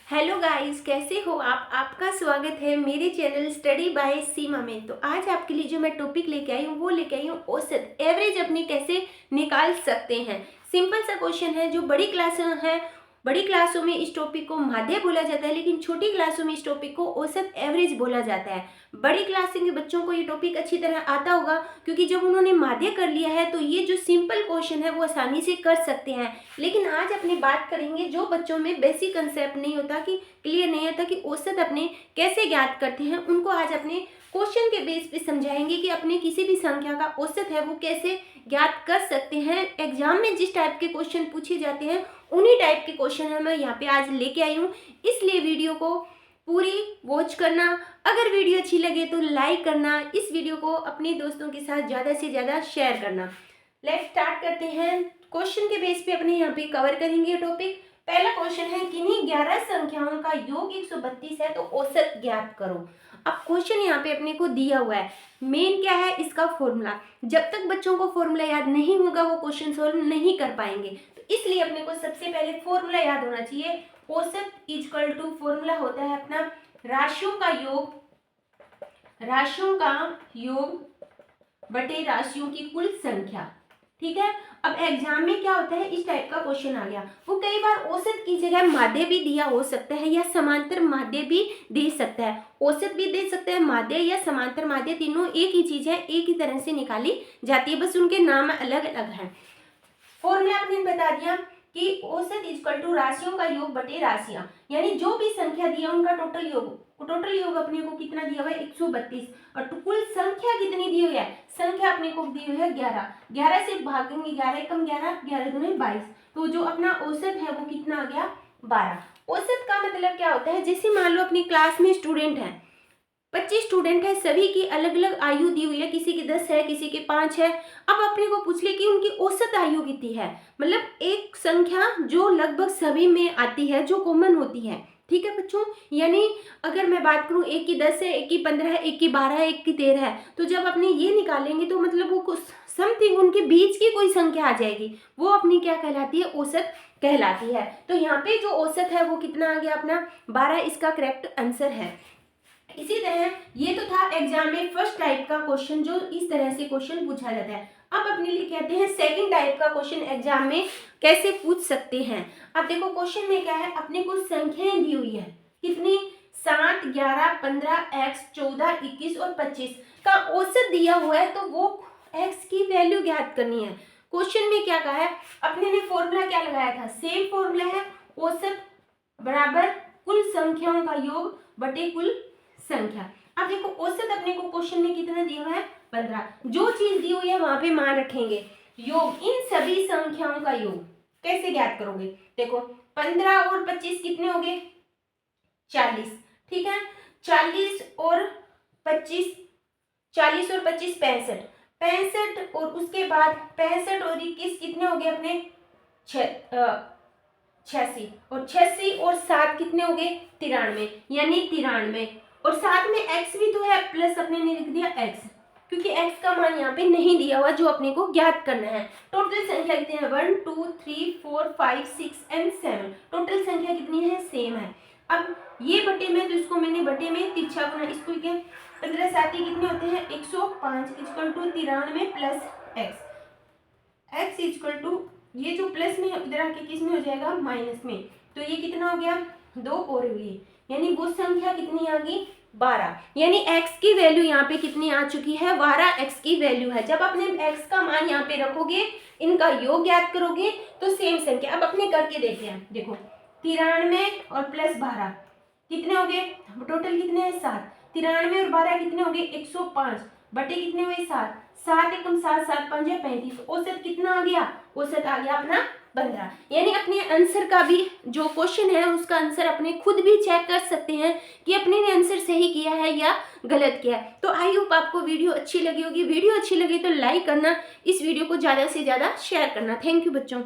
Hello guys, कैसे हो आप। आपका स्वागत है मेरे चैनल स्टडी बाय सीमा में। तो आज आपके लिए जो मैं टॉपिक लेके आई हूँ वो लेके आई हूँ औसत एवरेज अपनी कैसे निकाल सकते हैं। सिंपल सा क्वेश्चन है। जो बड़ी क्लासों में इस टॉपिक को माध्य बोला जाता है, लेकिन छोटी क्लासों में इस टॉपिक को औसत एवरेज बोला जाता है। बड़ी क्लास के बच्चों को ये टॉपिक अच्छी तरह आता होगा, क्योंकि जब उन्होंने माध्य कर लिया है तो ये जो सिंपल क्वेश्चन है वो आसानी से कर सकते हैं। लेकिन आज अपनी बात करेंगे जो बच्चों में बेसिक कंसेप्ट नहीं होता, कि क्लियर नहीं होता कि औसत अपने कैसे ज्ञात करते हैं, उनको आज अपने क्वेश्चन के बेस पे समझाएंगे कि अपने किसी भी संख्या का औसत है वो कैसे ज्ञात कर सकते हैं। एग्जाम में जिस टाइप के क्वेश्चन पूछे जाते हैं उन्हीं टाइप के क्वेश्चन है मैं यहाँ पे आज लेके आई हूँ, इसलिए वीडियो को पूरी वॉच करना। अगर वीडियो अच्छी लगे तो लाइक करना, इस वीडियो को अपने दोस्तों के साथ ज़्यादा से ज़्यादा शेयर करना। लेट्स स्टार्ट करते हैं। क्वेश्चन के बेस पे अपने यहाँ पे कवर करेंगे टॉपिक। पहला क्वेश्चन है, किन्हीं 11 संख्याओं का योग 132 है तो औसत ज्ञात करो। अब क्वेश्चन यहाँ पे अपने को दिया हुआ है, मेन क्या है इसका फॉर्मूला। जब तक बच्चों को फॉर्मूला याद नहीं होगा वो क्वेश्चन सोल्व नहीं कर पाएंगे, तो इसलिए अपने को सबसे पहले फॉर्मूला याद होना चाहिए। औसत इक्वल टू फॉर्मूला होता है अपना राशियों का योग बटे राशियों की कुल संख्या। ठीक है। अब एग्जाम में क्या होता है, इस टाइप का क्वेश्चन आ गया, वो कई बार औसत की जगह माध्य भी दिया हो सकता है या समांतर माध्य भी दे सकता है। औसत भी दे सकता है, माध्य या समांतर माध्य तीनों एक ही चीज है, एक ही तरह से निकाली जाती है, बस उनके नाम अलग अलग हैं। फॉर्मूला आपने बता दिया कि औसत इक्वल टू राशियों का योग बटे राशियां, यानी जो भी संख्या दिया उनका टोटल योग अपने को कितना दिया हुआ है 132, और कुल संख्या कितनी दी हुई है, संख्या अपने को दी हुई है 11 से भागेंगे 11 एकम 11, 11 दूनी 22, तो जो अपना औसत है वो कितना आ गया 12। औसत का मतलब क्या होता है, जैसे मान लो अपनी क्लास में स्टूडेंट है, 25 स्टूडेंट है, सभी की अलग अलग आयु दी हुई है, किसी की 10 है, किसी की 5 है। अब अपने को पूछ ले कि उनकी औसत आयु कितनी है, मतलब एक संख्या जो लगभग सभी में आती है, जो कॉमन होती है। ठीक है बच्चों, यानी अगर मैं बात करूं एक की 10 है, एक की 15 है, एक की 12 है, एक की 13 है, तो जब अपने ये निकालेंगे तो मतलब वो कुछ समथिंग उनके बीच की कोई संख्या आ जाएगी, वो अपनी क्या कहलाती है, औसत कहलाती है। तो यहाँ पे जो औसत है वो कितना आ गया अपना 12, इसका करेक्ट आंसर है। इसी तरह ये तो था एग्जाम में फर्स्ट टाइप का क्वेश्चन, जो इस तरह से क्वेश्चन पूछा जाता है। अब अपने लिए कहते हैं सेकंड टाइप का क्वेश्चन एग्जाम में कैसे पूछ सकते हैं। अब देखो क्वेश्चन में क्या है, अपने को संख्याएं दी हुई है, कितनी 7, 11, 15, x, 14, 21 और 25 का औसत दिया हुआ है, तो वो x की वैल्यू ज्ञात करनी है। क्वेश्चन में क्या कहा है, अपने ने फॉर्मूला क्या लगाया था, सेम फॉर्मूला है, औसत बराबर कुल संख्याओं का योग बटे कुल संख्या। अब देखो औसत अपने को क्वेश्चन में कितना दिया हुआ है 15, जो चीज दी हुई है वहां पे मान रखेंगे, योग इन सभी संख्याओं का योग कैसे ज्ञात करोगे। देखो 15 और 25 कितने हो गए 40। ठीक है, 40 और 25 65, 65 और उसके बाद 65 और 21 कितने हो गए अपने 86, और 86 और 7 कितने हो गए 93, यानी 93, और साथ में x भी तो है, प्लस अपने ने लिख दिया x, क्योंकि x का मान यहाँ पे नहीं दिया हुआ जो अपने को ज्ञात करना है। टोटल संख्या कितनी है 1 2 3 4 5 6 एंड 7, टोटल संख्या कितनी है सेम है। अब ये बटे में, तो इसको मैंने बटे में तिरछा गुना, इसको क्या 15 7 कितने होते हैं 105 equal to 93 plus x equal to, ये जो प्लस में इधर आके किस में हो जाएगा माइनस में, तो ये कितना हो गया 2 और हुई, यानी वो संख्या कितनी आ गई 12, यानी x की वैल्यू यहाँ पे कितनी आ चुकी है 12 x की वैल्यू है। जब अपने x का मान यहाँ पे रखोगे, इनका योग ज्ञात करोगे तो सेम संख्या। अब अपने करके देखते हैं, देखो 93 और प्लस 12 कितने हो गए, टोटल कितने हैं 7, 93 और 12 कितने हो गए 105 बटे कितने हुए 7, 7 एकम 7, 7 5 35, औसत कितना आ गया, औसत आ गया अपना 15। यानी अपने आंसर का भी जो क्वेश्चन है उसका आंसर अपने खुद भी चेक कर सकते हैं कि अपने ने आंसर सही किया है या गलत किया है। तो आई होप आपको वीडियो अच्छी लगी होगी। वीडियो अच्छी लगी तो लाइक करना, इस वीडियो को ज़्यादा से ज़्यादा शेयर करना। थैंक यू बच्चों।